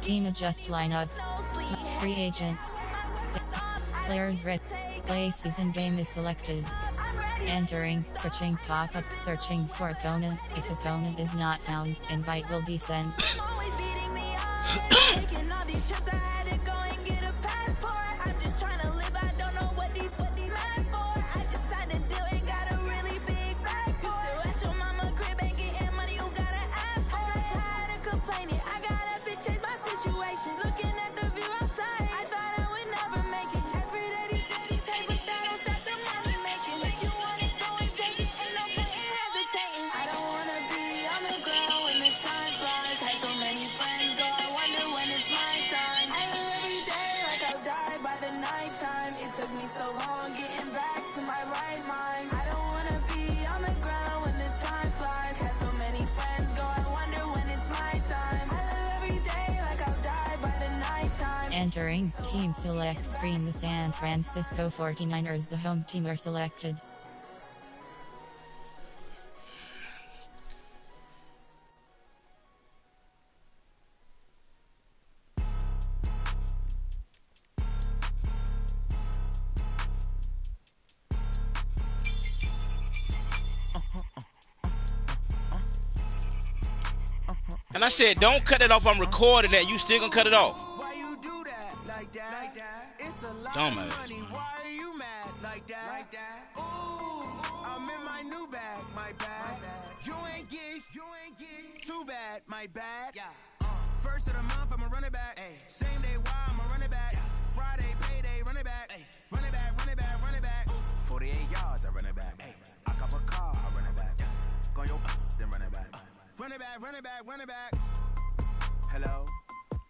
Team adjust lineup. Free agents. Players ready. Play season game is selected. Entering. Searching pop-up. Searching for opponent. If opponent is not found, invite will be sent. Entering. Team select screen. The San Francisco 49ers. The home team are selected. And I said, don't cut it off. I'm recording that. You still gonna cut it off. Dumbass. Why are you mad like that? Ooh, I'm in my new bag, my bad. You ain't geeks, too bad, my bad. First of the month, I'ma run it back. Same day, why I'ma run it back. Friday, payday, run it back. Run it back, run it back, run it back. 48 yards, I run it back. I cop a car, I run it back. Go your then run it back. Run it back, run it back, run it back. Hello,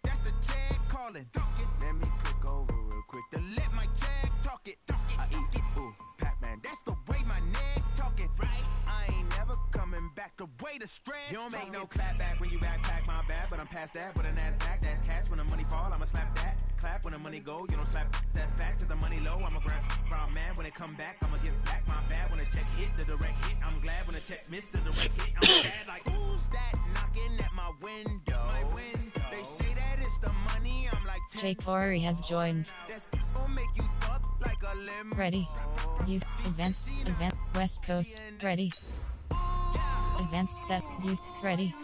that's the check calling. Let me click over real quick to let my check talk it. I eat it, ooh, Pac-Man. That's the way my neck talking. Right? I ain't never coming back. The way the stress. You don't make no clap back when you backpack, my bad. But I'm past that. With a NASDAQ, that's cash. When the money fall, I'ma slap that. Clap when the money go, you don't slap. That's facts. If the money low, I'ma grab brown man. When it come back, I'ma give back my bad. When the check hit, the direct hit. I'm glad when the check missed the direct hit. I'm sad like, who's that knocking at my window? My window. They say that it's the money. I'm like, Jake Corey has joined. Ready. Use advanced West Coast. Ready. Advanced set. Use ready.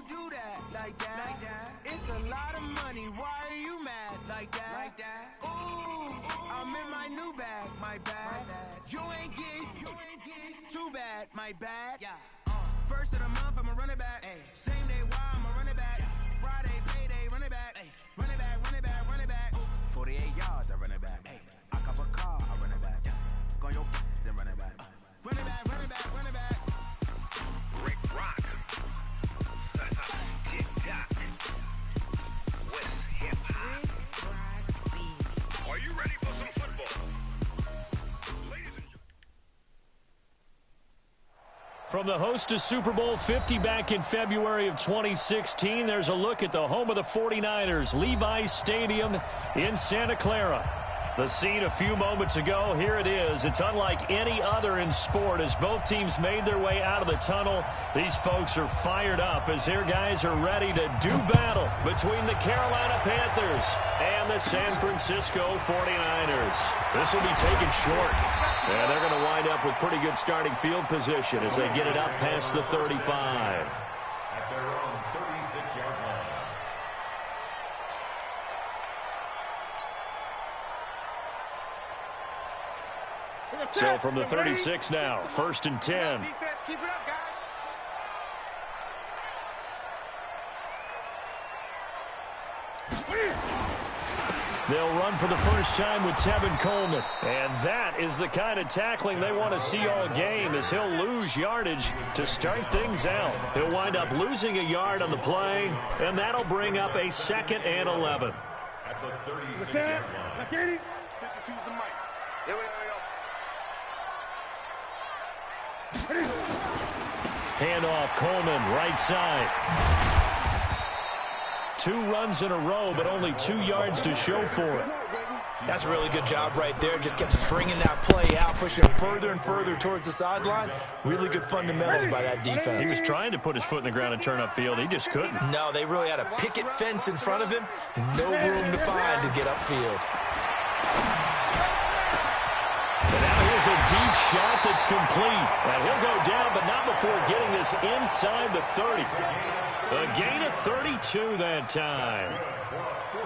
It's a lot of money. Why are you mad like that? Ooh, I'm in my new bag, my bad. You ain't geek, too bad, my bad. First of the month, I'ma run it back. Same day, why I'ma run it back. Friday, payday, run it back. Run it back, run it back, run it back. 48 yards, I run it back. I cop a car, I run it back. Go your then run it back. Run it back, run it back, run it back. Rick Rock. TikTok. With hip hop. Are you ready for some football? Ladies and From the host to Super Bowl 50 back in February of 2016, there's a look at the home of the 49ers, Levi's Stadium in Santa Clara. The scene a few moments ago, here it is. It's unlike any other in sport as both teams made their way out of the tunnel. These folks are fired up as their guys are ready to do battle between the Carolina Panthers and the San Francisco 49ers. This will be taken short. And they're going to wind up with pretty good starting field position as they get it up past the 35. At their own 36-yard line. So from the 36 now, 1st and 10. defense, keep it up, guys. They'll run for the first time with Tevin Coleman. And that is the kind of tackling they want to see all game as he'll lose yardage to start things out. He'll wind up losing a yard on the play, and that'll bring up a 2nd and 11. At the 36-yard line. Choose the mic. Here we go. Handoff, Coleman, right side. 2 runs in a row, but only 2 yards to show for it. That's a really good job right there. Just kept stringing that play out, pushing it further and further towards the sideline. Really good fundamentals by that defense. He was trying to put his foot in the ground and turn upfield. He just couldn't. No, they really had a picket fence in front of him. No room to find to get upfield. And now here's a deep shot that's complete. And he'll go down, but not before getting this inside the 30. A gain of 32 that time.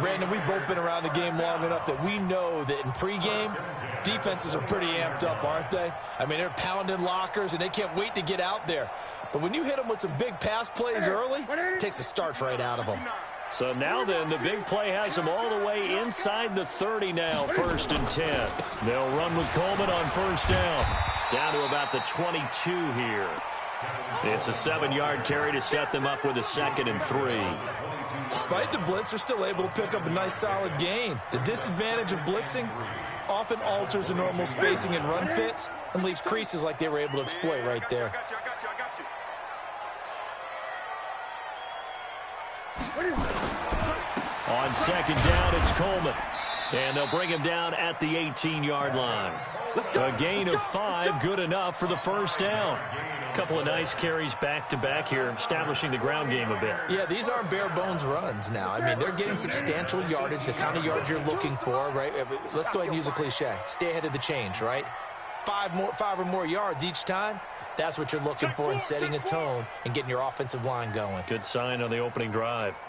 Brandon, we've both been around the game long enough that we know that in pregame, defenses are pretty amped up, aren't they? I mean, they're pounding lockers, and they can't wait to get out there. But when you hit them with some big pass plays early, it takes the starch right out of them. So now then, the big play has them all the way inside the 30 now, 1st and 10. They'll run with Coleman on 1st down to about the 22 here. It's a 7-yard carry to set them up with a 2nd and 3. Despite the blitz, they're still able to pick up a nice solid gain. The disadvantage of blitzing often alters the normal spacing and run fits and leaves creases like they were able to exploit right there. On 2nd down, it's Coleman. And they'll bring him down at the 18-yard line. A gain of 5, good enough for the 1st down. A couple of nice carries back-to-back here, establishing the ground game a bit. Yeah, these aren't bare-bones runs now. I mean, they're getting substantial yardage, the kind of yards you're looking for, right? Let's go ahead and use a cliche. Stay ahead of the change, right? 5 or more yards each time. That's what you're looking for in setting a tone and getting your offensive line going. Good sign on the opening drive.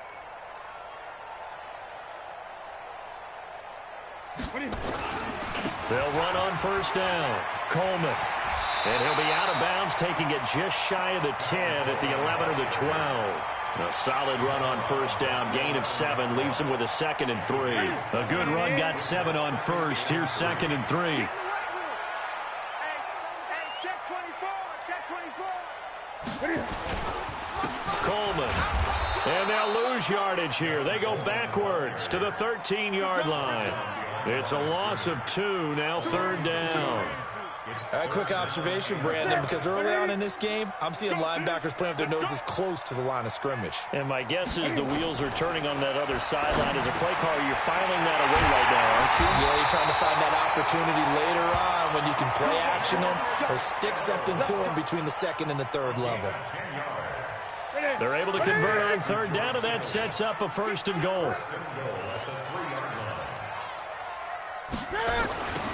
They'll run on 1st down. Coleman. And he'll be out of bounds, taking it just shy of the 10 at the 11 or the 12. A solid run on 1st down. Gain of 7 leaves him with a 2nd and 3. A good run got 7 on 1st. Here's 2nd and 3. Hey, check 24. Check 24. Coleman. And they'll lose yardage here. They go backwards to the 13-yard line. It's a loss of 2, now 3rd down. All right, quick observation, Brandon, because early on in this game, I'm seeing linebackers playing with their noses close to the line of scrimmage. And my guess is the wheels are turning on that other sideline. As a play caller, you're filing that away right now, aren't you? Yeah, you're trying to find that opportunity later on when you can play action them or stick something to them between the 2nd and the 3rd level. They're able to convert on 3rd down, and that sets up a 1st and goal.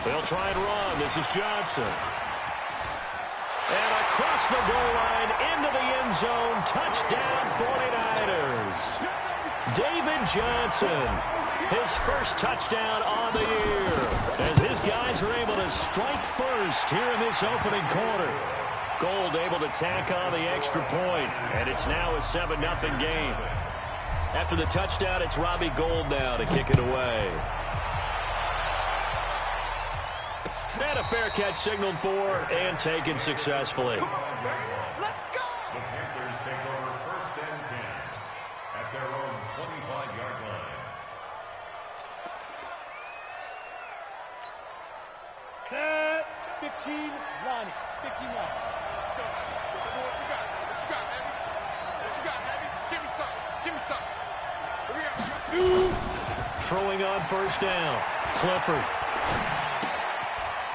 They'll try and run. This is Johnson. And across the goal line, into the end zone. Touchdown, 49ers. David Johnson, his first touchdown on the year, as his guys are able to strike first here in this opening quarter. Gold able to tack on the extra point, and it's now a 7-0 game. After the touchdown, it's Robbie Gould now to kick it away. And a fair catch signaled for and taken successfully. Let's go! The Panthers take over 1st and 10 at their own 25-yard line. Set. 15, Ronnie. 15 Ronnie. Let's go, Heavy. What you got? What you got, Heavy? What you got, Heavy? Give me something. Give me something. Here we are. Throwing on 1st down. Clifford.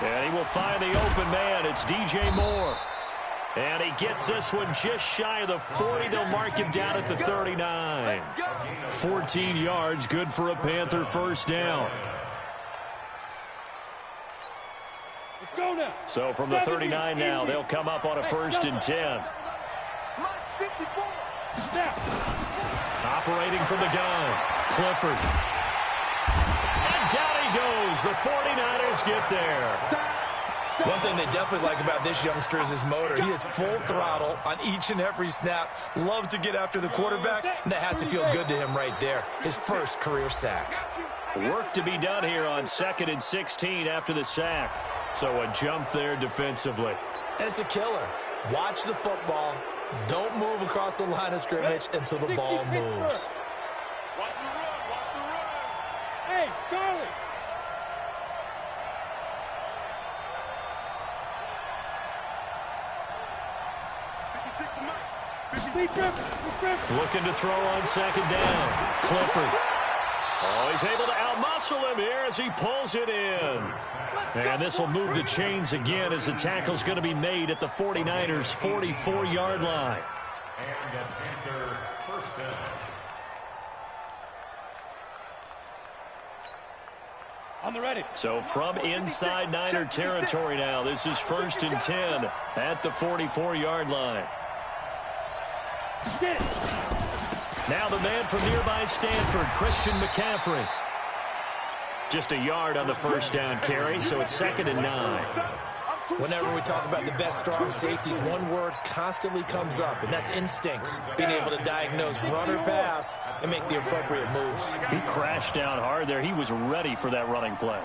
And he will find the open man. It's DJ Moore. And he gets this one just shy of the 40. They'll mark him down at the 39. 14 yards, good for a Panther 1st down. Let's go now. So from the 39 now, they'll come up on a 1st and 10. Mine's 54. Now. Operating from the gun, Clifford. And down he goes. The 49ers get there. One thing they definitely like about this youngster is his motor. He is full throttle on each and every snap. Loves to get after the quarterback, and that has to feel good to him right there. His first career sack. Work to be done here on 2nd and 16 after the sack. So a jump there defensively. And it's a killer. Watch the football. Don't move across the line of scrimmage until the ball moves. Watch the run. Watch the run. Hey, Charlie. Looking to throw on 2nd down. Clifford. Oh, he's able to outmuscle him here as he pulls it in. And this will move the chains again as the tackle's going to be made at the 49ers' 44-yard line. And a Panther first down. On the ready. So from inside Niner territory now, this is 1st and 10 at the 44-yard line. Get it. Now the man from nearby Stanford, Christian McCaffrey. Just a yard on the first down carry, so it's 2nd and 9. Whenever we talk about the best strong safeties, one word constantly comes up, and that's instincts. Being able to diagnose run or pass and make the appropriate moves. He crashed down hard there. He was ready for that running play.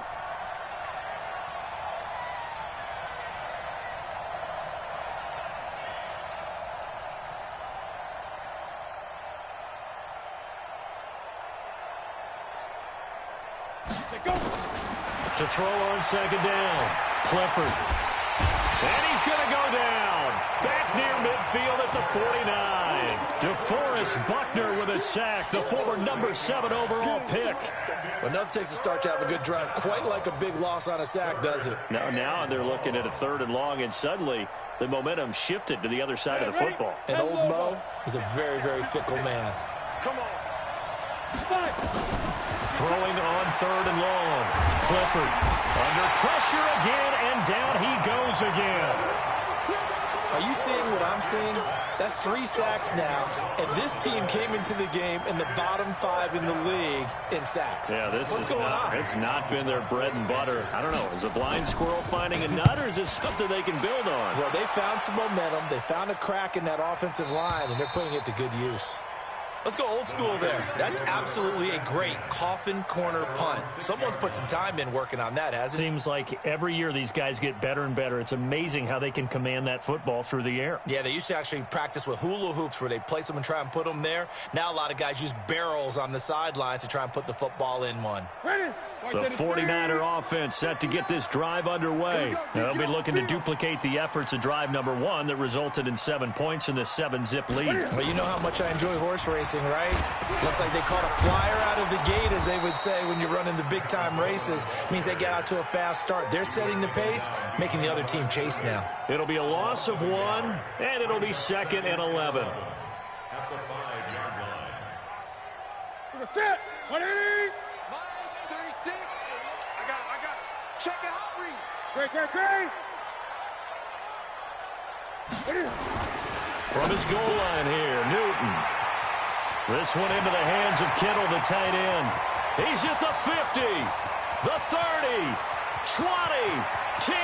To throw on 2nd down, Clifford. And he's going to go down. Back near midfield at the 49. DeForest Buckner with a sack, the former number 7 overall pick. Well, nothing takes a start to have a good drive, quite like a big loss on a sack, does it? Now they're looking at a 3rd and long, and suddenly the momentum shifted to the other side of the football. And old Mo is a very, very fickle man. Come on. Throwing on 3rd and long. Clifford under pressure again, and down he goes again. Are you seeing what I'm seeing? That's 3 sacks now, and this team came into the game in the bottom 5 in the league in sacks. Yeah, What's going on? It's not been their bread and butter. I don't know. Is a blind squirrel finding a nut, or is this something they can build on? Well, they found some momentum. They found a crack in that offensive line, and they're putting it to good use. Let's go old school there. That's absolutely a great coffin corner punt. Someone's put some time in working on that, hasn't it? Seems like every year these guys get better and better. It's amazing how they can command that football through the air. Yeah, they used to actually practice with hula hoops where they place them and try and put them there. Now a lot of guys use barrels on the sidelines to try and put the football in one. Ready. The 49er offense set to get this drive underway. They'll be looking to duplicate the efforts of drive number 1 that resulted in 7 points in the 7-zip lead. Well, you know how much I enjoy horse racing, right? Looks like they caught a flyer out of the gate, as they would say when you're running the big-time races. Means they get out to a fast start. They're setting the pace, making the other team chase now. It'll be a loss of 1, and it'll be 2nd and 11. At the 5-yard line. We're set. 180. 36. I got it. Check it out, Reed. Great. From his goal line here, Newton. This one into the hands of Kittle, the tight end. He's at the 50, the 30, 20, 10.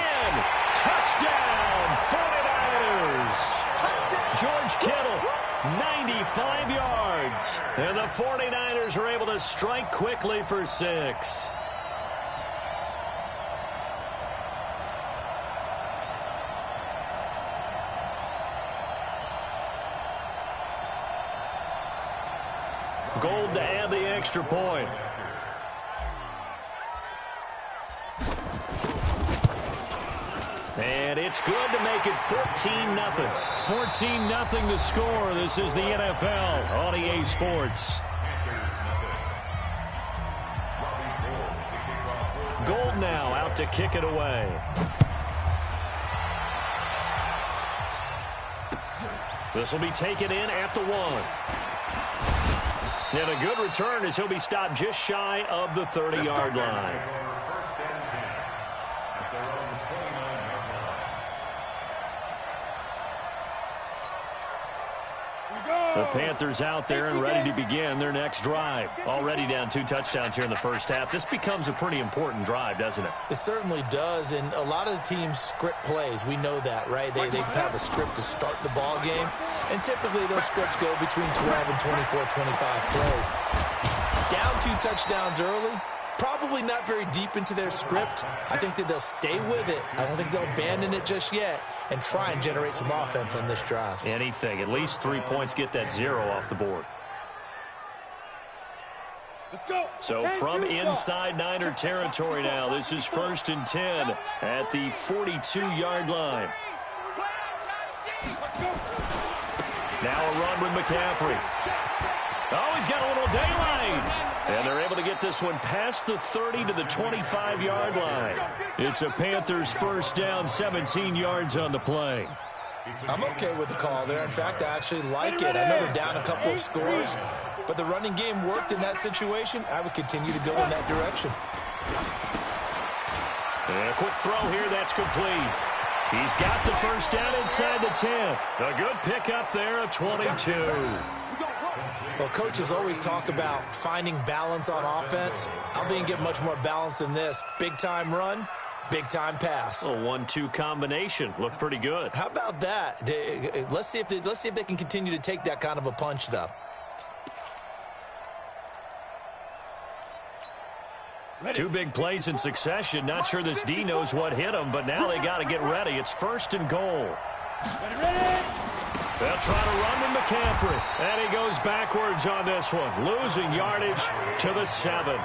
Touchdown, 49ers. George Kittle, 95 yards. And the 49ers are able to strike quickly for 6. Gold to add the extra point. And it's good to make it 14-0. 14-0 to score. This is the NFL on EA Sports. Gold now out to kick it away. This will be taken in at the 1. And a good return as he'll be stopped just shy of the 30-yard line. The Panthers out there and ready to begin their next drive. Already down 2 touchdowns here in the first half. This becomes a pretty important drive, doesn't it? It certainly does, and a lot of the teams script plays. We know that, right? They have a script to start the ball game, and typically those scripts go between 12 and 24, 25 plays. Down 2 touchdowns early, probably not very deep into their script. I think that they'll stay with it. I don't think they'll abandon it just yet and try and generate some offense on this drive. Anything. At least 3 points, get that 0 off the board. Let's go. So from inside Niner territory now, this is 1st and 10 at the 42-yard line. Now a run with McCaffrey. Oh, he's got a little daylight. And they're able to get this one past the 30 to the 25-yard line. It's a Panthers first down, 17 yards on the play. I'm okay with the call there. In fact, I actually like it. I know they're down a couple of scores, but the running game worked in that situation. I would continue to go in that direction. And a quick throw here. That's complete. He's got the first down inside the 10. A good pickup there, a 22. Well, coaches always talk about finding balance on offense. I don't think you get much more balance than this. Big-time run, big-time pass. A 1-2 combination. Looked pretty good. How about that? Let's see if they can continue to take that kind of a punch, though. Two big plays in succession. Not sure this D knows what hit him, but now they got to get ready. It's first and goal. They'll try to run with McCaffrey. And he goes backwards on this one, losing yardage to the 7.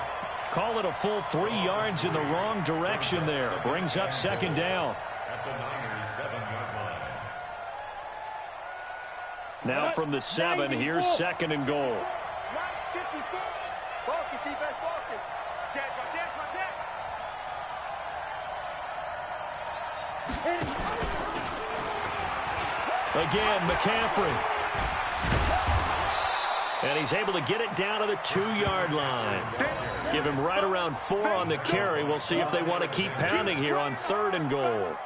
Call it a full 3 yards in the wrong direction there. Brings up second down. At the Niners 7-yard line. Now from the 7, here's second and goal. Focus, defense, focus. Check. Again, McCaffrey. And he's able to get it down to the 2-yard line. Give him right around 4 on the carry. We'll see if they want to keep pounding here on third and goal.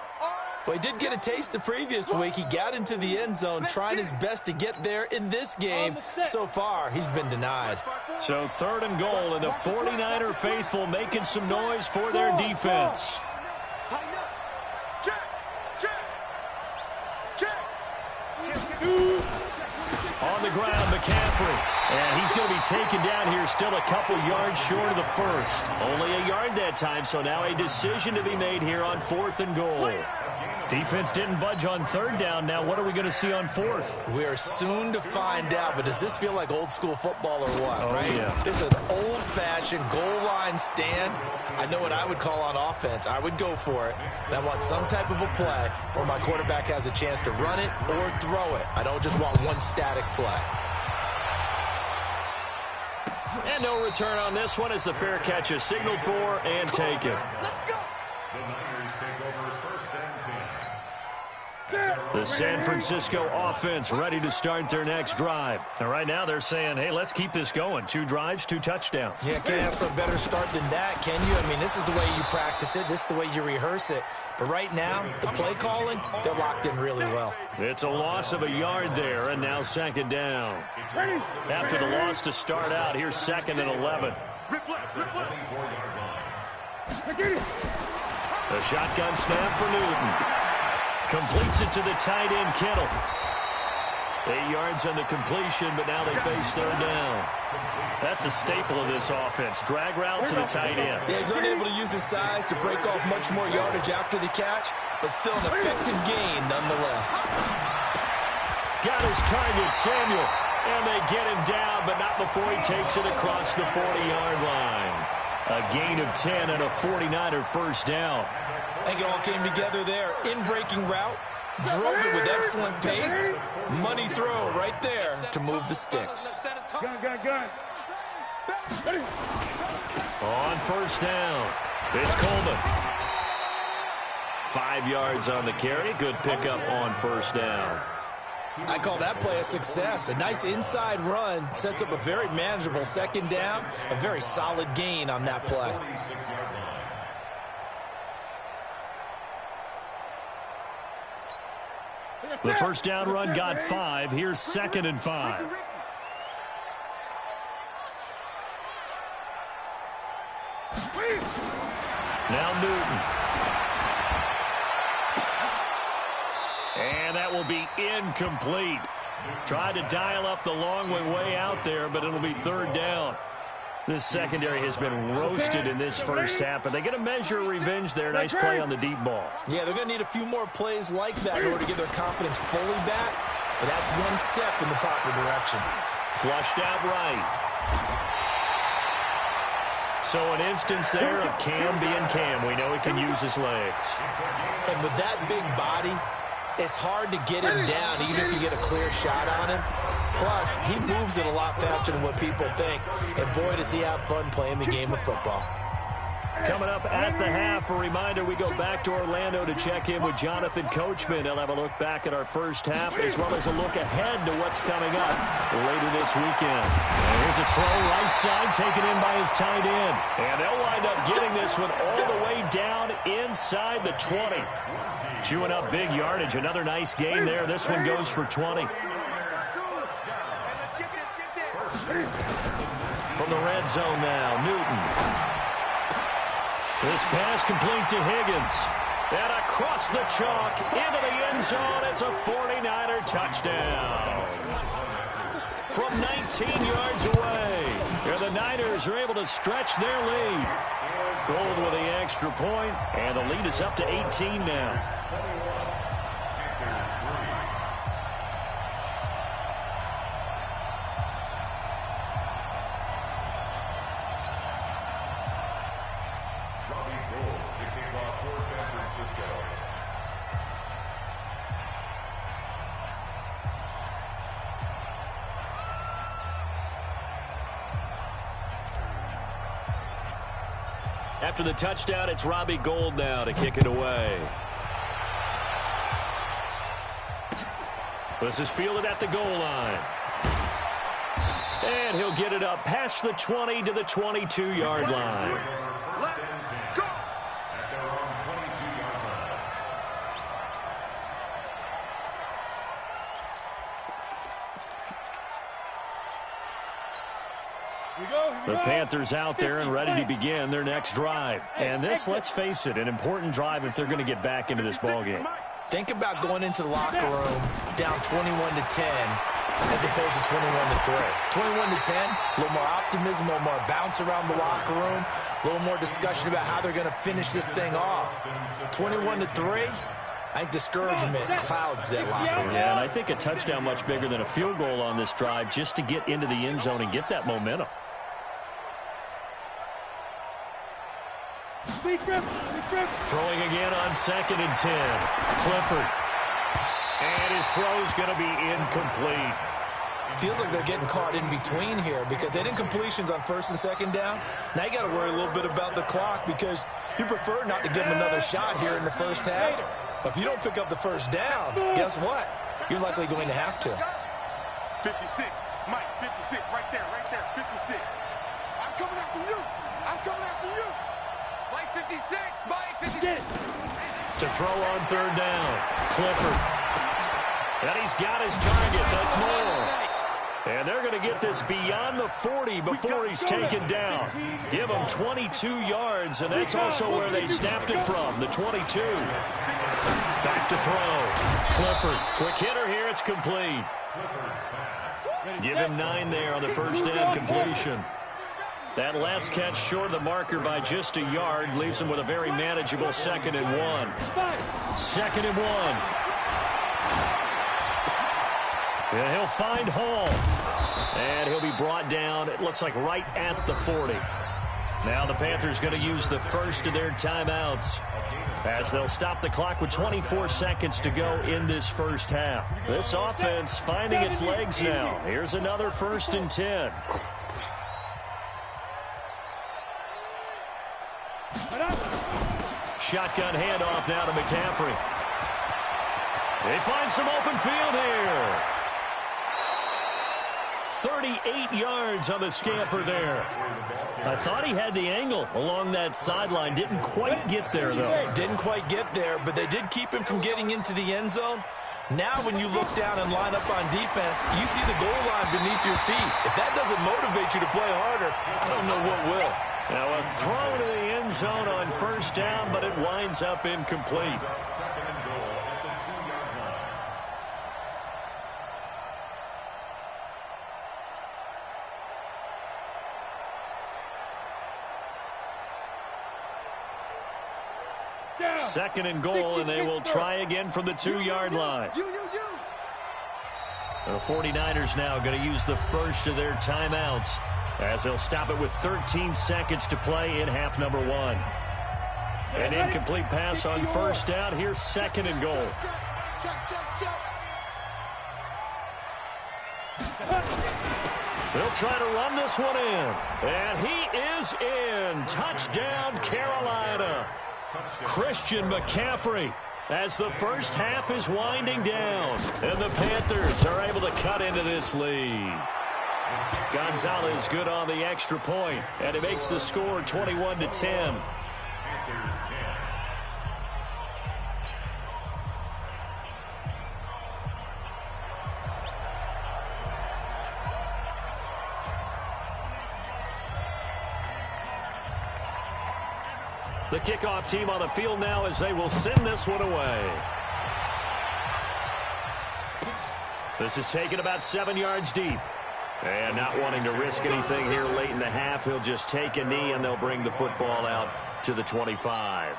Well, he did get a taste the previous week. He got into the end zone, trying his best to get there in this game. So far, he's been denied. So third and goal, and the 49er faithful making some noise for their defense. On the ground, McCaffrey. And he's going to be taken down here, still a couple yards short of the first. Only a yard that time, so now a decision to be made here on fourth and goal. Defense didn't budge on third down. Now what are we going to see on fourth? We are soon to find out, but does this feel like old school football or what, right? Yeah. This is an old-fashioned goal line stand. I know what I would call on offense. I would go for it, and I want some type of a play where my quarterback has a chance to run it or throw it. I don't just want one static play. And no return on this one as the fair catch is signaled for and taken. The Niners take over first and 10. The San Francisco offense ready to start their next drive. And right now they're saying, hey, let's keep this going. 2 drives, 2 touchdowns. Yeah, can't ask for a better start than that, can you? I mean, this is the way you practice it. This is the way you rehearse it. But right now, the play calling, they're locked in really well. It's a loss of a yard there, and now second down. After the loss to start out, here's second and 11. The shotgun snap for Newton. Completes it to the tight end, Kittle. 8 yards on the completion, but now they face third down. That's a staple of this offense. Drag route to the tight end. Yeah, he's unable to use his size to break off much more yardage after the catch, but still an effective gain nonetheless. Got his target, Samuel. And they get him down, but not before he takes it across the 40-yard line. A gain of 10 and a 49er first down. I think it all came together there. In-breaking route, drove it with excellent pace. Money throw right there to move the sticks. Gun. On first down, it's Coleman. 5 yards on the carry. Good pickup on first down. I call that play a success. A nice inside run sets up a very manageable second down. A very solid gain on that play. The first down run got 5. Here's second and 5. Now Newton. And that will be incomplete. Tried to dial up the long way out there, but it'll be third down. This secondary has been roasted in this first half, but they get a measure of revenge there. Nice play on the deep ball. Yeah, they're going to need a few more plays like that in order to get their confidence fully back, but that's one step in the proper direction. Flushed out right. So an instance there of Cam being Cam. We know he can use his legs. And with that big body, it's hard to get him down, even if you get a clear shot on him. Plus, he moves it a lot faster than what people think. And boy, does he have fun playing the game of football. Coming up at the half, a reminder, we go back to Orlando to check in with Jonathan Coachman. He'll have a look back at our first half as well as a look ahead to what's coming up later this weekend. And here's a throw right side taken in by his tight end. And they'll wind up getting this one all the way down inside the 20. Chewing up big yardage. Another nice gain there. This one goes for 20. From the red zone now, Newton. This pass complete to Higgins. And across the chalk into the end zone. It's a 49er touchdown. From 19 yards away. And the Niners are able to stretch their lead. Gold with the extra point, and the lead is up to 18 now. After the touchdown, it's Robbie Gould now to kick it away. This is fielded at the goal line. And he'll get it up past the 20 to the 22-yard line. The Panthers out there and ready to begin their next drive. And this, let's face it, an important drive if they're going to get back into this ballgame. Think about going into the locker room down 21-10 as opposed to 21-3. 21-10, a little more optimism, a little more bounce around the locker room, a little more discussion about how they're going to finish this thing off. 21-3, I think discouragement clouds that locker room. Yeah, and I think a touchdown much bigger than a field goal on this drive just to get into the end zone and get that momentum. Throwing again on 2nd and 10. Clifford. And his throw's going to be incomplete. Feels like they're getting caught in between here because they didn't completions on 1st and 2nd down. Now you got to worry a little bit about the clock because you prefer not to give them another shot here in the first half. But if you don't pick up the first down, guess what? You're likely going to have to. 56, Mike, 56, right there, 56. I'm coming after you. I'm coming after you. Mike 56, Mike 56. To throw on 3rd down. Clifford. And he's got his target. That's more. And they're going to get this beyond the 40 before he's taken down. Give him 22 yards, and that's also where they snapped it from, the 22. Back to throw. Clifford. Quick hitter here. It's complete. Give him 9 there on the first down completion. That last catch short of the marker by just a yard leaves him with a very manageable 2nd and 1. 2nd and 1. And he'll find Hall. And he'll be brought down, it looks like right at the 40. Now the Panthers going to use the first of their timeouts as they'll stop the clock with 24 seconds to go in this first half. This offense finding its legs now. Here's another 1st and 10. Shotgun handoff now to McCaffrey. They find some open field here. 38 yards on the scamper there. I thought he had the angle along that sideline. Didn't quite get there, though. Didn't quite get there, but they did keep him from getting into the end zone. Now when you look down and line up on defense, you see the goal line beneath your feet. If that doesn't motivate you to play harder, I don't know what will. Now a throw to the end zone on 1st down, but it winds up incomplete. Second and goal, and they will try again from the 2-yard line. The 49ers now going to use the first of their timeouts as they'll stop it with 13 seconds to play in half number 1. An incomplete pass on 1st down. Here's 2nd and goal. They'll try to run this one in. And he is in. Touchdown, Carolina. Christian McCaffrey, as the first half is winding down. And the Panthers are able to cut into this lead. Gonzalez good on the extra point, and it makes the score 21-10. The kickoff team on the field now as they will send this one away. This is taken about 7 yards deep. And not wanting to risk anything here late in the half, he'll just take a knee and they'll bring the football out to the 25.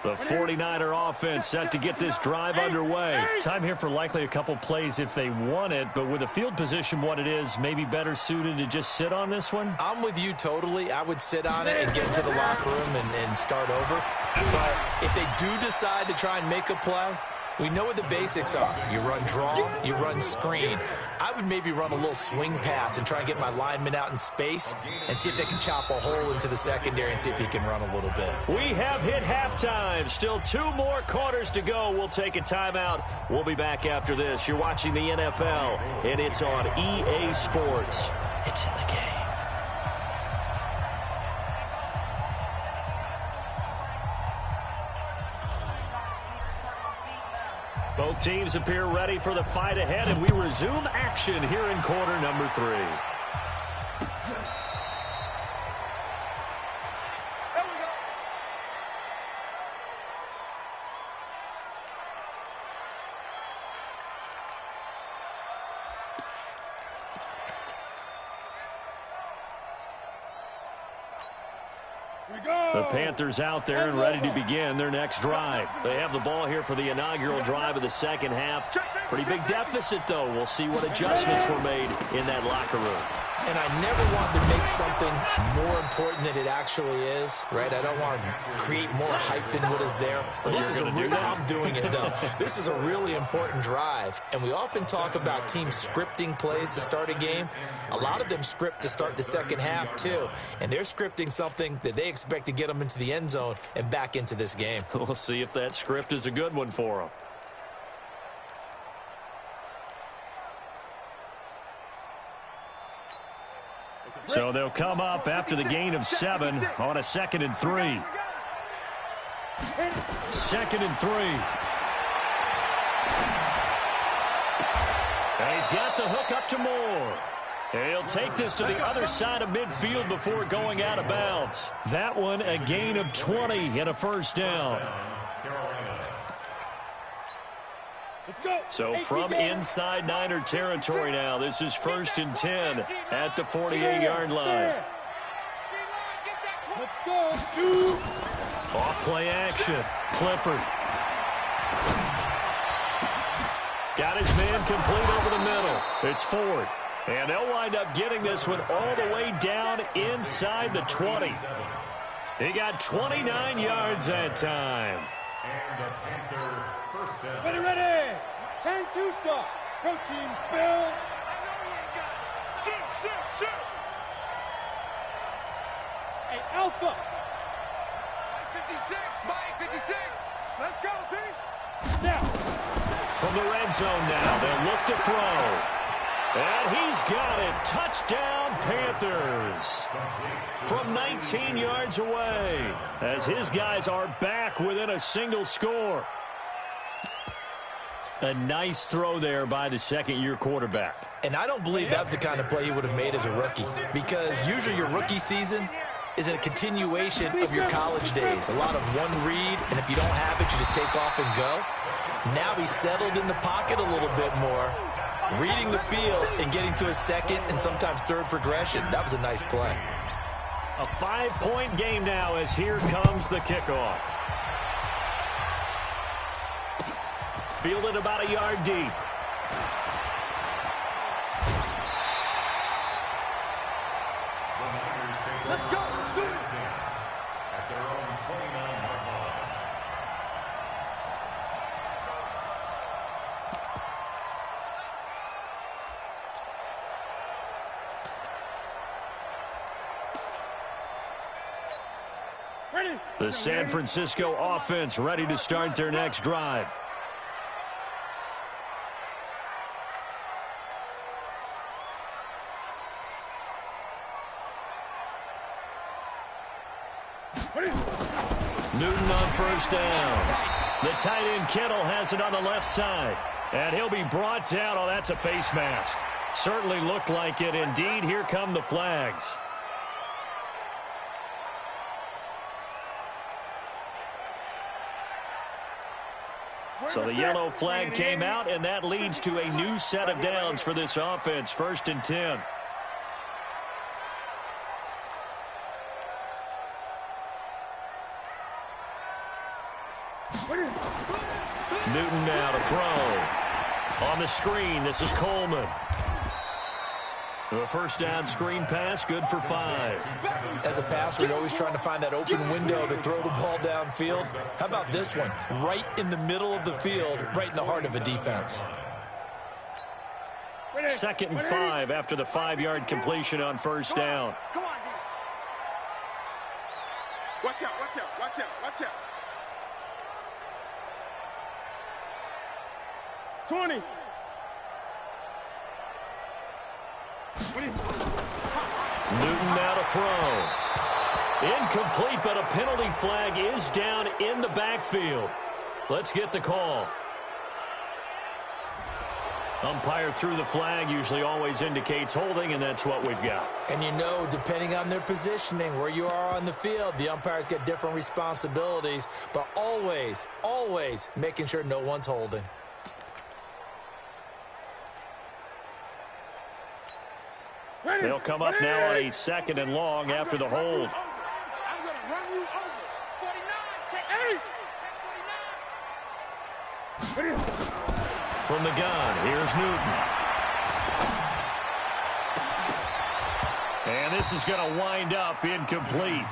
The 49er offense set to get this drive underway. Time here for likely a couple plays if they want it, but with the field position what it is, maybe better suited to just sit on this one? I'm with you totally. I would sit on it and get into the locker room and start over. But if they do decide to try and make a play, we know what the basics are. You run draw, you run screen. I would maybe run a little swing pass and try and get my lineman out in space and see if they can chop a hole into the secondary and see if he can run a little bit. We have hit halftime. Still 2 more quarters to go. We'll take a timeout. We'll be back after this. You're watching the NFL, and it's on EA Sports. It's in the game. Both teams appear ready for the fight ahead, and we resume action here in quarter number 3. The Panthers out there and ready to begin their next drive. They have the ball here for the inaugural drive of the second half. Pretty big deficit, though. We'll see what adjustments were made in that locker room. And I never want to make something more important than it actually is, right? I don't want to create more hype than what is there. But this is I'm doing it, though. This is a really important drive. And we often talk about teams scripting plays to start a game. A lot of them script to start the second half, too. And they're scripting something that they expect to get them into the end zone and back into this game. We'll see if that script is a good one for them. So they'll come up after the gain of 7 on a 2nd and 3. 2nd and 3. And he's got the hook up to Moore. And he'll take this to the other side of midfield before going out of bounds. That one a gain of 20 and a first down. So from inside Niner territory now, this is 1st and 10 at the 48-yard line. Let's go. Off play action. Clifford. Got his man complete over the middle. It's Ford. And they'll wind up getting this one all the way down inside the 20. He got 29 yards that time. And the Panther first down. Ready. 10-2 stop. Go team, spill. Shoot. Hey, Alpha. 56, Mike, 56. Let's go, team. Now. From the red zone now, they'll look to throw. And he's got it. Touchdown, Panthers. From 19 yards away, as his guys are back within a single score. A nice throw there by the second-year quarterback. And I don't believe that was the kind of play he would have made as a rookie, because usually your rookie season is a continuation of your college days. A lot of one read, and if you don't have it, you just take off and go. Now he's settled in the pocket a little bit more, reading the field and getting to a second and sometimes third progression. That was a nice play. A 5-point game now as here comes the kickoff. Fielded about 1 yard deep. The San Francisco offense ready to start their next drive. Newton on first down. The tight end Kittle has it on the left side. And he'll be brought down. Oh, that's a face mask. Certainly looked like it. Indeed, here come the flags. So the yellow flag came out, and that leads to a new set of downs for this offense. 1st and 10. Newton now to throw. On the screen, this is Coleman. The first down screen pass, good for 5. As a passer, you're always trying to find that open window to throw the ball downfield. How about this one? Right in the middle of the field, right in the heart of a defense. 2nd and 5 after the 5-yard completion on first down. Come on, D. Watch out, watch out, watch out, watch out. 20. Newton now to throw. Incomplete, but a penalty flag is down in the backfield. Let's get the call. Umpire threw the flag, usually always indicates holding, and that's what we've got. And you know, depending on their positioning, where you are on the field, the umpires get different responsibilities, but always, always making sure no one's holding. They'll come up now on a 2nd and long after the hold. I'm going to run you over. 49, From the gun, here's Newton. And this is going to wind up incomplete.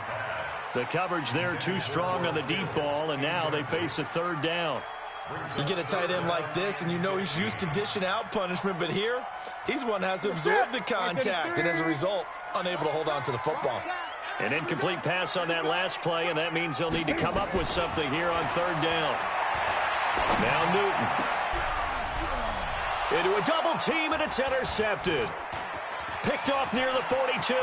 The coverage there too strong on the deep ball, and now they face a 3rd down. You get a tight end like this, and you know he's used to dishing out punishment, but here, he's one that has to absorb the contact, and as a result, unable to hold on to the football. An incomplete pass on that last play, and that means they'll need to come up with something here on 3rd down. Now Newton. Into a double team, and it's intercepted. Picked off near the 42.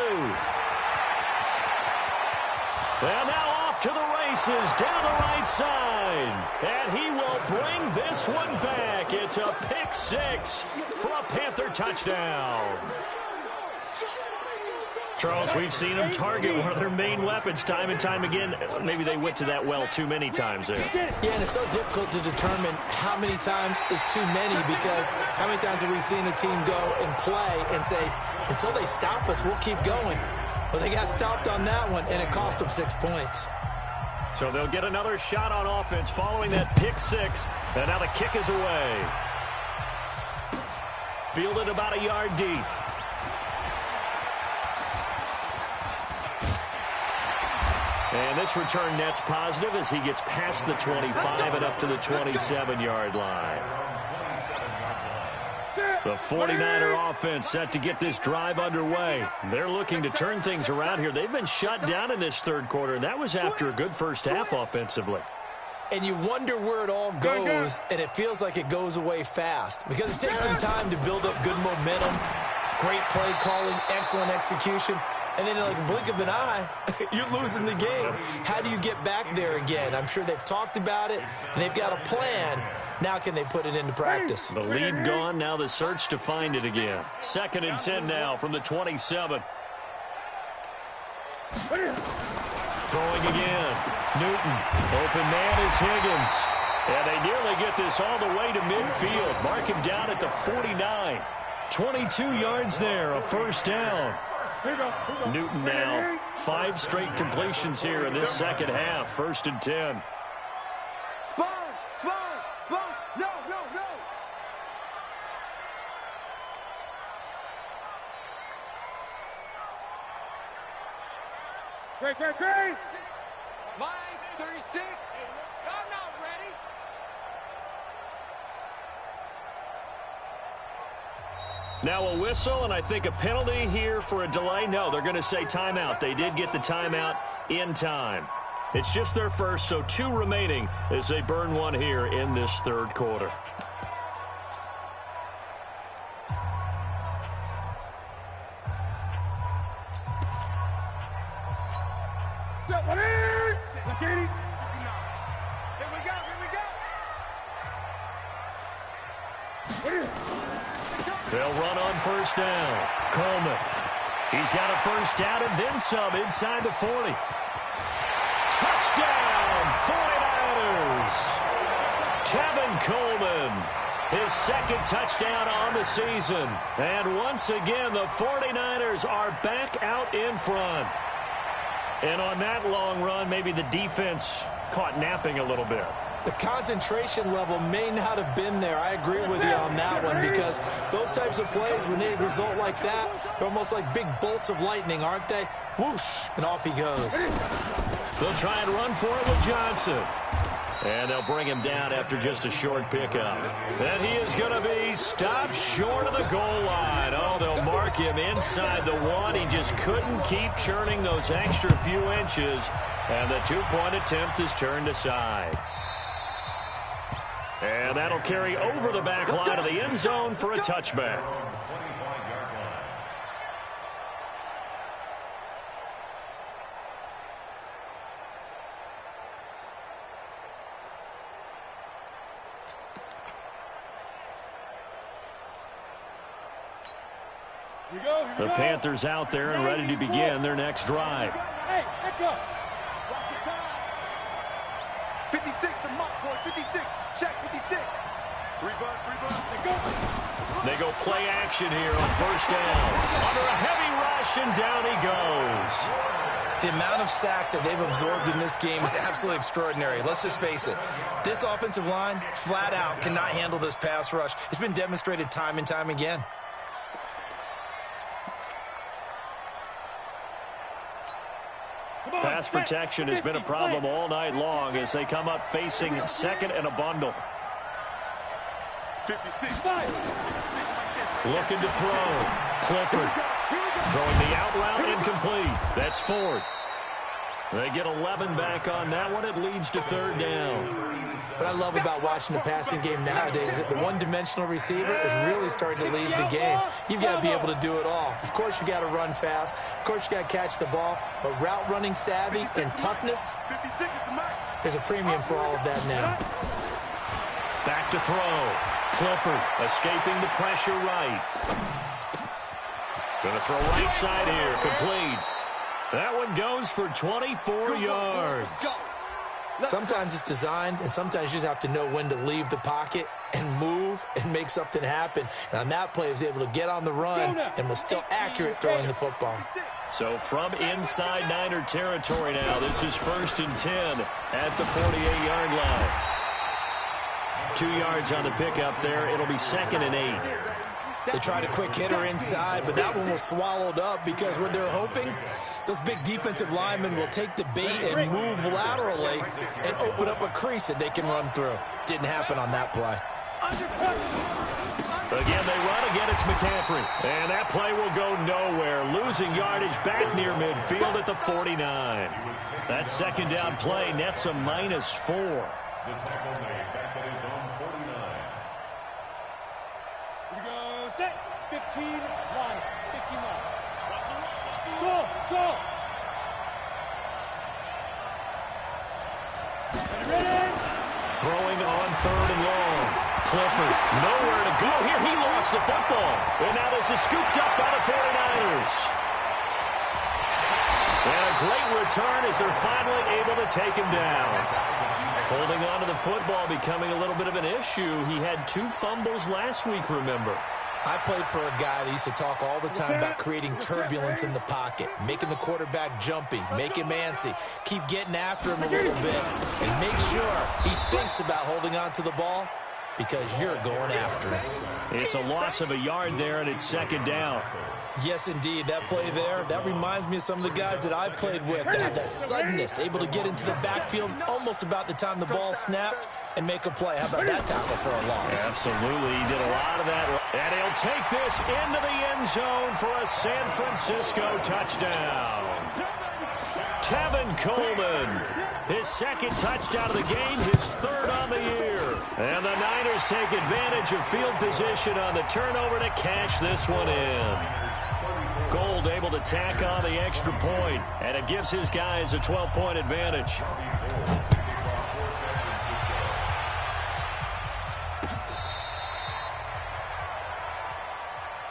And now off to the races down the right side. And he will bring this one back. It's a pick 6 for a Panther touchdown. Charles, we've seen them target one of their main weapons time and time again. Maybe they went to that well too many times there. Yeah, and it's so difficult to determine how many times is too many, because how many times have we seen a team go and play and say, until they stop us, we'll keep going. Well, they got stopped on that one, and it cost them 6 points. So they'll get another shot on offense following that pick 6, and now the kick is away. Fielded about a yard deep. And this return net's positive as he gets past the 25 and up to the 27-yard line. The 49er offense set to get this drive underway. They're looking to turn things around here. They've been shut down in this 3rd quarter, and that was after a good first half offensively. And you wonder where it all goes, and it feels like it goes away fast, because it takes some time to build up good momentum, great play calling, excellent execution. And then, like a blink of an eye, you're losing the game. How do you get back there again? I'm sure they've talked about it, and they've got a plan. Now can they put it into practice? The lead gone, now the search to find it again. 2nd and 10 now from the 27. Throwing again. Newton. Open man is Higgins. And they nearly get this all the way to midfield. Mark him down at the 49. 22 yards there, a first down. Newton now 5 straight completions here in this second half. 1st and 10. Sponge, sponge, sponge. No, no, no. Great, great, great. Line 36. I'm not ready. Now a whistle, and I think a penalty here for a delay. No, they're going to say timeout. They did get the timeout in time. It's just their first, so 2 remaining as they burn one here in this third quarter. They'll run on first down. Coleman. He's got a first down and then some inside the 40. Touchdown, 49ers. Tevin Coleman, his second touchdown on the season. And once again, the 49ers are back out in front. And on that long run, maybe the defense caught napping a little bit. The concentration level may not have been there. I agree with you on that one, because those types of plays, when they result like that, they're almost like big bolts of lightning, aren't they? Whoosh, and off he goes. They'll try and run for it with Johnson. And they'll bring him down after just a short pickup. And he is going to be stopped short of the goal line. Oh, they'll mark him inside the 1. He just couldn't keep churning those extra few inches. And the 2-point attempt is turned aside. And that'll carry over the back line of the end zone for a touchback. The Panthers out there and ready to begin their next drive. Hey, let's go. 56, the mark, boy, 56. Check, 56. 3 bucks. They go play action here on first down. Under a heavy rush, and down he goes. The amount of sacks that they've absorbed in this game is absolutely extraordinary. Let's just face it. This offensive line, flat out, cannot handle this pass rush. It's been demonstrated time and time again. Pass protection has been a problem all night long as they come up facing second and a bundle. 56. Looking to throw. Clifford throwing the out route incomplete. That's Ford. They get 11 back on that one. It leads to third down. What I love about watching the passing game nowadays is that the one-dimensional receiver is really starting to lead the game. You've got to be able to do it all. Of course, you got to run fast. Of course, you got to catch the ball. But route running savvy and toughness, there's a premium for all of that now. Back to throw. Clifford escaping the pressure right. Going to throw right side here. Complete. That one goes for 24 yards. Sometimes it's designed, and sometimes you just have to know when to leave the pocket and move and make something happen. And on that play, he was able to get on the run and was still accurate throwing the football. So from inside Niner territory now, this is 1st and 10 at the 48-yard line. 2 yards on the pickup there. It'll be 2nd and 8. They tried a quick hitter inside, but that one was swallowed up because what they're hoping, those big defensive linemen will take the bait and move laterally and open up a crease that they can run through. Didn't happen on that play. Again, they run. Again, it's McCaffrey. And that play will go nowhere. Losing yardage back near midfield at the 49. That second down play nets a -4. The tackle made back at his own 49. Here we go, set, 15 line, 15 line. Go, go. Ready? Throwing on 3rd and long. Clifford, nowhere to go here. He lost the football. And now this is scooped up by the 49ers. And a great return as they're finally able to take him down. Holding on to the football becoming a little bit of an issue. He had 2 fumbles last week, remember. I played for a guy that used to talk all the time about creating turbulence in the pocket, making the quarterback jumpy, make him antsy, keep getting after him a little bit, and make sure he thinks about holding on to the ball because you're going after him. It's a loss of a yard there, and it's 2nd down. Yes, indeed. That play there, that reminds me of some of the guys that I played with that have that suddenness, able to get into the backfield almost about the time the ball snapped and make a play. How about that tackle for a loss? Absolutely. He did a lot of that. And he'll take this into the end zone for a San Francisco touchdown. Tevin Coleman. His second touchdown of the game, his third on the year. And the Niners take advantage of field position on the turnover to cash this one in. Gold able to tack on the extra point, and it gives his guys a 12-point advantage.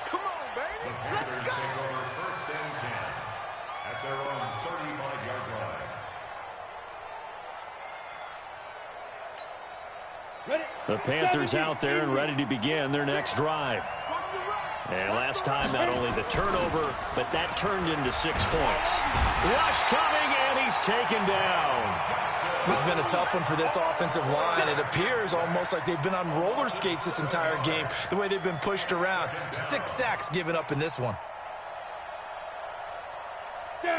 Come on, baby. Let's go. First and 10 at their own 35-yard line. The Panthers out there and ready to begin their next drive. And last time, not only the turnover, but that turned into 6 points. Rush coming, and he's taken down. This has been a tough one for this offensive line. It appears almost like they've been on roller skates this entire game, the way they've been pushed around. 6 sacks given up in this one.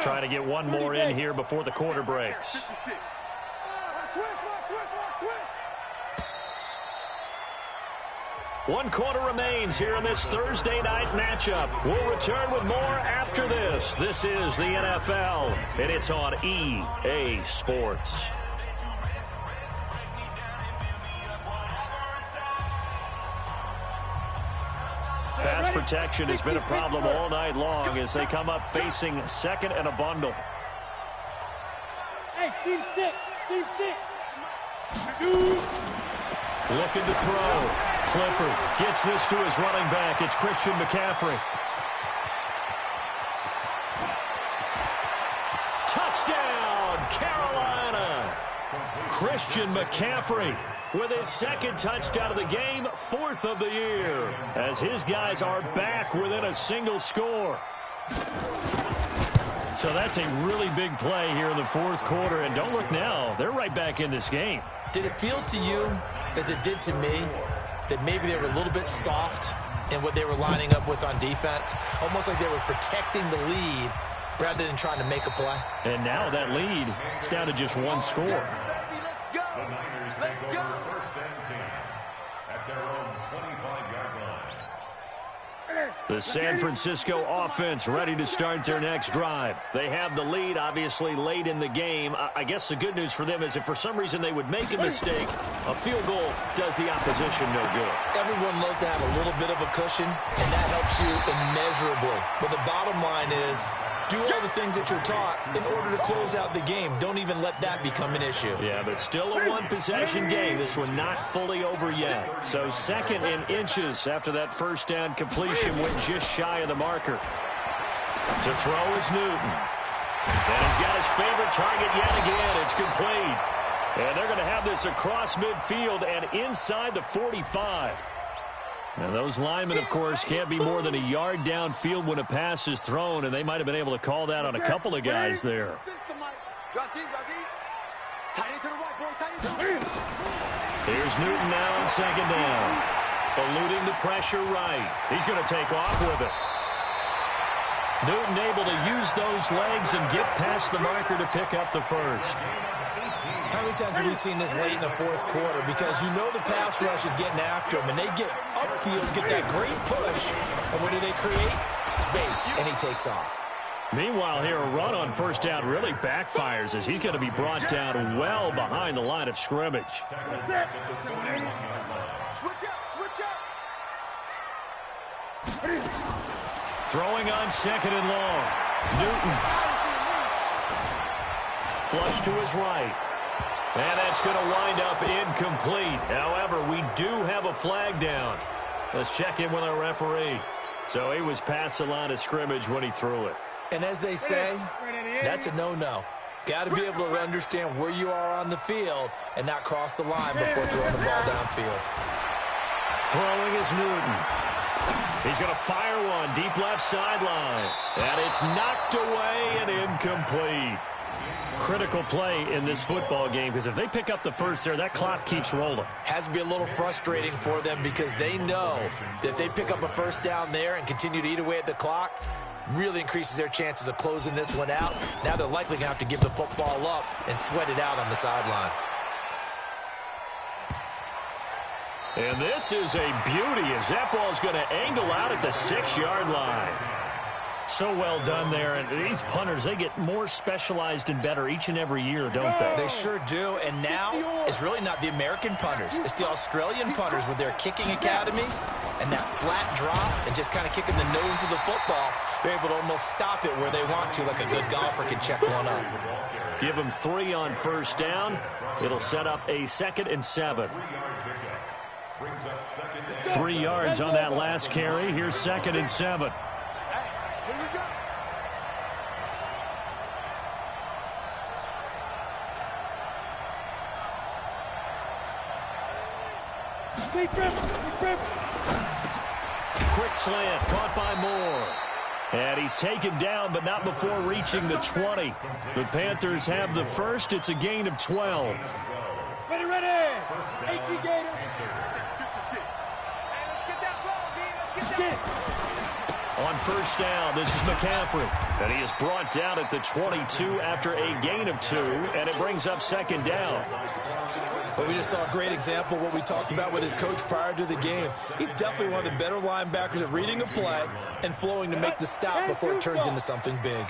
Trying to get one more in here before the quarter breaks. 56. One quarter remains here in this Thursday night matchup. We'll return with more after this. This is the NFL, and it's on EA Sports. Pass protection has been a problem all night long as they come up facing second and a bundle. Hey, team 6. Team 6. Looking to throw. Clifford gets this to his running back. It's Christian McCaffrey. Touchdown, Carolina. Christian McCaffrey with his second touchdown of the game, 4th of the year, as his guys are back within a single score. So that's a really big play here in the 4th quarter, and don't look now, they're right back in this game. Did it feel to you, as it did to me, that maybe they were a little bit soft in what they were lining up with on defense? Almost like they were protecting the lead rather than trying to make a play. And now that lead is down to just 1 score. The Niners take over first and 10 at their own 25-yard line. The San Francisco offense ready to start their next drive. They have the lead, obviously, late in the game. I guess the good news for them is if for some reason they would make a mistake, a field goal does the opposition no good. Everyone loves to have a little bit of a cushion, and that helps you immeasurably. But the bottom line is, do all the things that you're taught in order to close out the game. Don't even let that become an issue. Yeah, but still a one-possession game. This one not fully over yet. So second in inches after that first down completion went just shy of the marker. To throw is Newton. And he's got his favorite target yet again. It's complete. And they're going to have this across midfield and inside the 45. And those linemen, of course, can't be more than a yard downfield when a pass is thrown, and they might have been able to call that on a couple of guys there. Here's Newton now on second down. Eluding the pressure right. He's going to take off with it. Newton able to use those legs and get past the marker to pick up the first. How many times have we seen this late in the 4th quarter? Because you know the pass rush is getting after him, and they get upfield, get that great push, and what do they create? Space, and he takes off. Meanwhile, here, a run on first down really backfires as he's going to be brought down well behind the line of scrimmage. Switch up. Throwing on second and long. Newton. Flush to his right. And that's going to wind up incomplete. However, we do have a flag down. Let's check in with our referee. So he was past the line of scrimmage when he threw it. And as they say, that's a no-no. Got to be able to understand where you are on the field and not cross the line before throwing the ball downfield. Throwing is Newton. He's going to fire one deep left sideline. And it's knocked away and incomplete. Critical play in this football game because if they pick up the first there, that clock keeps rolling. Has to be a little frustrating for them because they know that if they pick up a first down there and continue to eat away at the clock, really increases their chances of closing this one out. Now they're likely going to have to give the football up and sweat it out on the sideline. And this is a beauty as that ball's going to angle out at the 6-yard line. So well done there. And these punters, they get more specialized and better each and every year, don't they? They sure do. And now it's really not the American punters. It's the Australian punters with their kicking academies and that flat drop and just kind of kicking the nose of the football. They're able to almost stop it where they want to, like a good golfer can check one up. Give them 3 on first down. It'll set up a 2nd and 7. 3 yards on that last carry. Here's 2nd and 7. Here we go. Quick slant, caught by Moore. And he's taken down, but not before reaching the 20. The Panthers have the first. It's a gain of 12. Ready, ready. AC Gator. 56. Get that ball, D. Let's get that. On first down, this is McCaffrey. And he is brought down at the 22 after a gain of 2, and it brings up 2nd down. But we just saw a great example of what we talked about with his coach prior to the game. He's definitely one of the better linebackers at reading a play and flowing to make the stop before it turns into something big.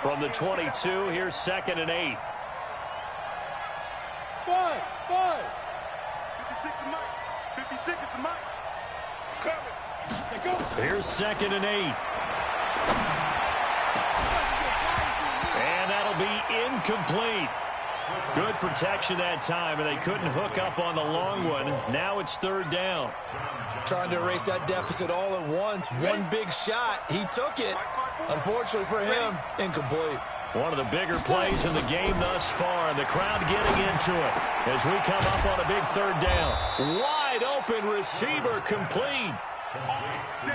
From the 22, here's 2nd and 8. 5. 56 is Mike. 56 is the Mike. Coming. Here's 2nd and 8. And that'll be incomplete. Good protection that time, and they couldn't hook up on the long one. Now it's 3rd down. Trying to erase that deficit all at once. One big shot. He took it. Unfortunately for him, incomplete. One of the bigger plays in the game thus far, and the crowd getting into it as we come up on a big 3rd down. Wide open receiver complete.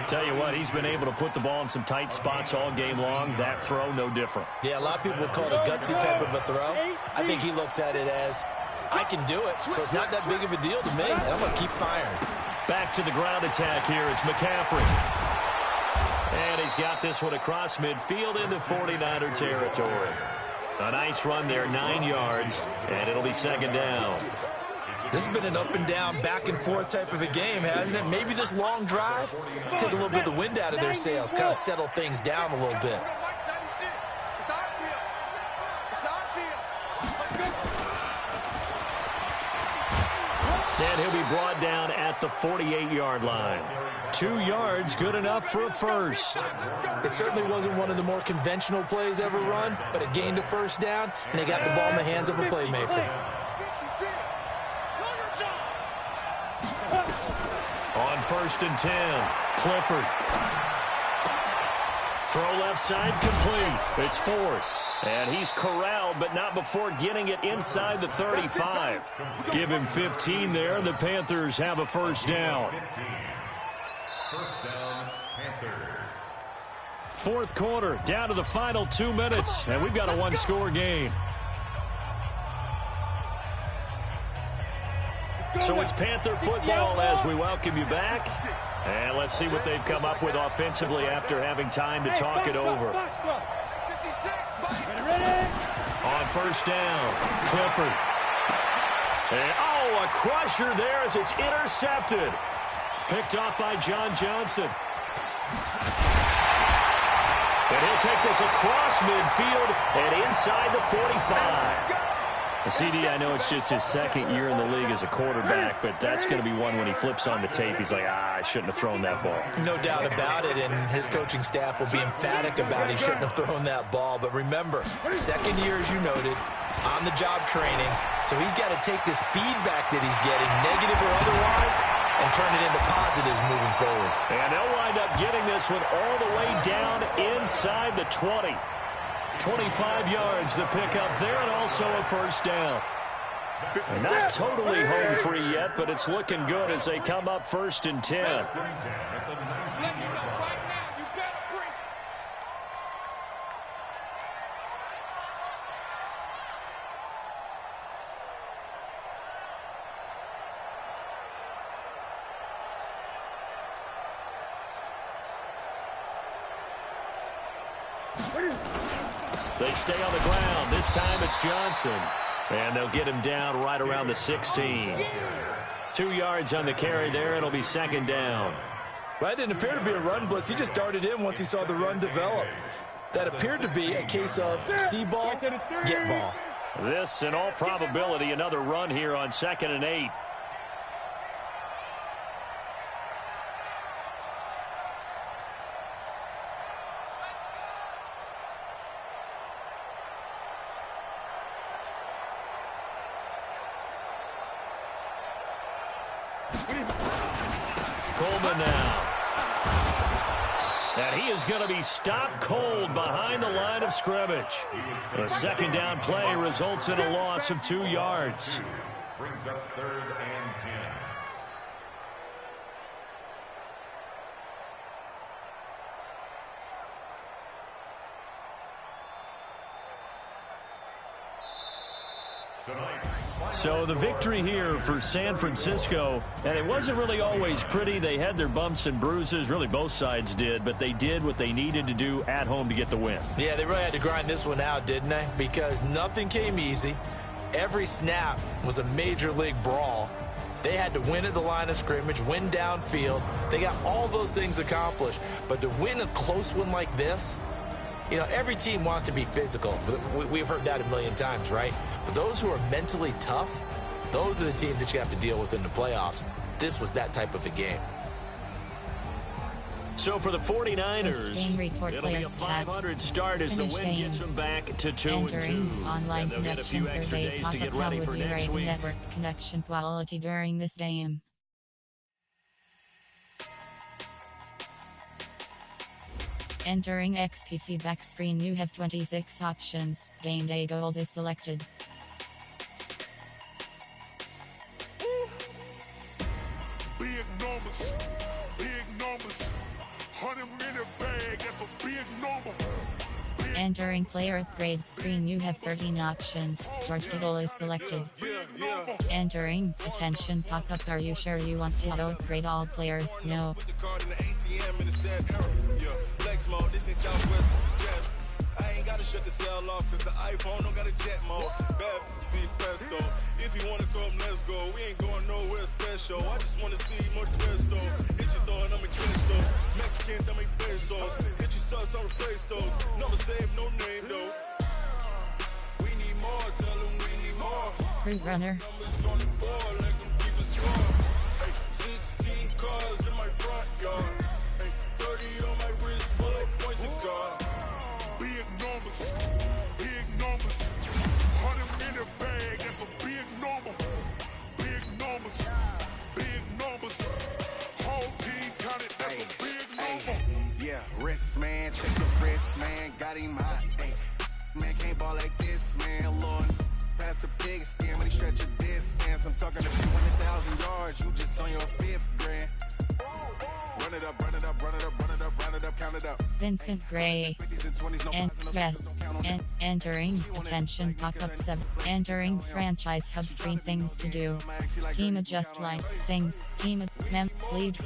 Tell you what, he's been able to put the ball in some tight spots all game long. That throw, no different. Yeah, a lot of people would call it a gutsy type of a throw. I think he looks at it as, I can do it, so it's not that big of a deal to me, and I'm going to keep firing. Back to the ground attack here. It's McCaffrey. And he's got this one across midfield into 49er territory. A nice run there, 9 yards, and it'll be 2nd down. This has been an up and down, back and forth type of a game, hasn't it? Maybe this long drive take a little bit of the wind out of their sails, kind of settle things down a little bit. It's our deal. It's our deal. And he'll be brought down at the 48-yard line. 2 yards, good enough for a first. It certainly wasn't one of the more conventional plays ever run, but it gained a first down, and they got the ball in the hands of a playmaker. On 1st and 10, Clifford. Throw left side complete. It's Ford. And he's corralled, but not before getting it inside the 35. Give him 15 there. The Panthers have a first down. First down, Panthers. 4th quarter, down to the final 2 minutes, and we've got a 1-score game. So it's Panther football as we welcome you back. And let's see what they've come up with offensively after having time to talk it over. On first down, Clifford. And, a crusher there as it's intercepted. Picked off by John Johnson. And he'll take this across midfield and inside the 45. CD, I know it's just his 2nd year in the league as a quarterback, but that's going to be one when he flips on the tape. He's like, I shouldn't have thrown that ball. No doubt about it, and his coaching staff will be emphatic about he shouldn't have thrown that ball. But remember, 2nd year, as you noted, on-the-job training, so he's got to take this feedback that he's getting, negative or otherwise, and turn it into positives moving forward. And they'll wind up getting this one all the way down inside the 20. 25 yards the pickup there, and also a first down. Not totally home free yet, but it's looking good as they come up 1st and 10. They stay on the ground. This time it's Johnson. And they'll get him down right around the 16. 2 yards on the carry there. It'll be 2nd down. Well, that didn't appear to be a run blitz. He just darted in once he saw the run develop. That appeared to be a case of see ball, get ball. This, in all probability, another run here on 2nd and 8. Coleman now. And he is going to be stopped cold behind the line of scrimmage. The second down play results in a loss of 2 yards. Brings up 3rd and 10. So the victory here for San Francisco, and it wasn't really always pretty. They had their bumps and bruises, really both sides did, but they did what they needed to do at home to get the win. Yeah, they really had to grind this one out, didn't they? Because nothing came easy. Every snap was a major league brawl. They had to win at the line of scrimmage, win downfield. They got all those things accomplished. But to win a close one like this, you know, every team wants to be physical. We've heard that a million times, right? But those who are mentally tough, those are the teams that you have to deal with in the playoffs. This was that type of a game. So for the 49ers, Game report it'll be a 500 start as the win gets them back to 2-2. Online And they'll get a few connection extra survey days to get pop-up. How ready would for you next rate week. network connection quality during this game? Entering XP feedback screen, you have 26 options. Game day goals is selected. Big numbers, big numbers. 100-minute bag, that's a big number. Entering player upgrades screen, you have 13 options. George Kittle is selected. Entering attention pop-up. Are you sure you want to auto-upgrade all players? No. Flex mode, this is Southwest. I ain't gotta shut the cell off, cause the iPhone don't got a jet mode. Bad be presto. If you wanna come, let's go. We ain't going nowhere special. I just wanna see more presto. Hit your door and I'm a cash those. Mexican, dummy pesos. Hit your sus, I'll replace those. Number save, no name though. We need more, tell them we need more. Root runner. Numbers on the board, like them keep it score. Hey, 16 cars in my front yard. Hey, 30 on my wrist, full of points of God. Big numbers, big numbers. 100-minute bag, that's a big number. Big numbers, big numbers. Whole team counted, that's a big number. Yeah, wrist man, check the wrist man, got him hot. Ay, man can't ball like this, man. Lord, past the big skin when he stretch a distance. I'm talking to 20,000 yards, you just on your 5th grand. Run it up, run it up, run it up, run it up, run it up, count it up. Vincent Gray. And yes. And entering attention pop-up 7. Entering franchise hub screen, things to do. Team adjust line things. Team mem lead.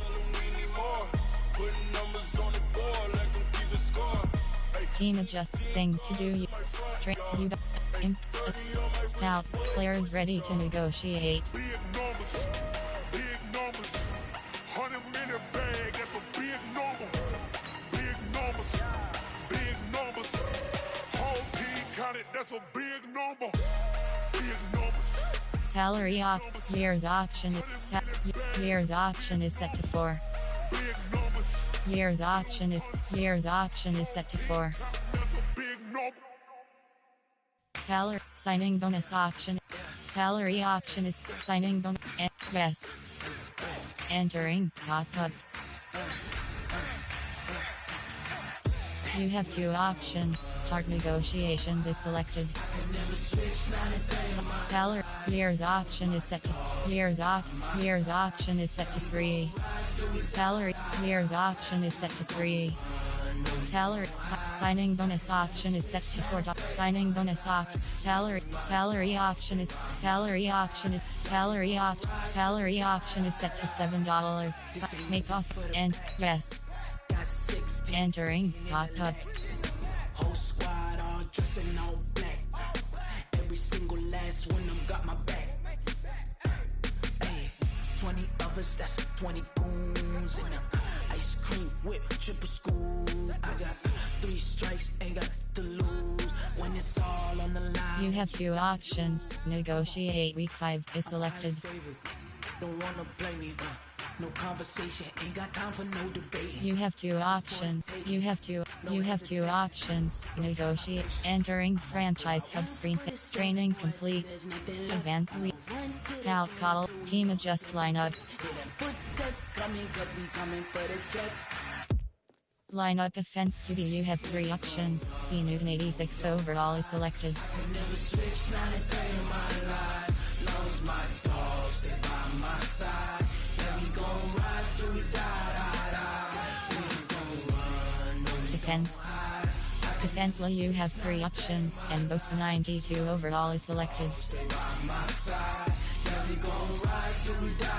Team adjust things to do. Scout players ready to negotiate. Big numbers, 100-minute bag, that's a big number. Big numbers, whole team counted, that's a big number. Big numbers. Salary year's option is set to 4. Big numbers, Year's option is set to 4. that's a big number. Salary signing bonus option. Salary option is signing bonus. Yes. Entering pop-up. You have 2 options. Start negotiations is selected. Salary year's option is set to year's option is set to 3. Salary year's option is set to 3. Salary signing bonus option is set to 4. Signing bonus salary option is set to $7. Make off and yes. Entering pop-up. Whole squad all dressing all black. Every single last one of them got my back. Hey, 20 of us, that's 20 goons in them. Ice cream whip, triple scoop. I got 3 strikes, ain't got to lose. When it's all on the line. You have 2 options. Negotiate. Week 5 is selected. Don't wanna play me, no conversation, ain't got time for no debate. You have 2 options. You have 2 options. Negotiate. Entering franchise hub screen. Training complete. Advanced week. Scout call. Team adjust lineup. Footsteps coming, 'cause we coming for the jet. Lineup offense QB. You have 3 options. C. Newton 86 overall is selected. Never switch, not a day in my life. Knows my dogs, they by my side. Yeah, we gon' ride till we die. We ain't gon' run, no, we Defense. Defense. Well, you have 3 options, and both 92 overall is selected. stay by my side. Yeah, we gon' ride till we die.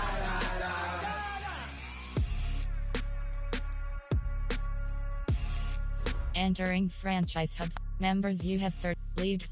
Entering franchise hubs. Members, you have 30. League.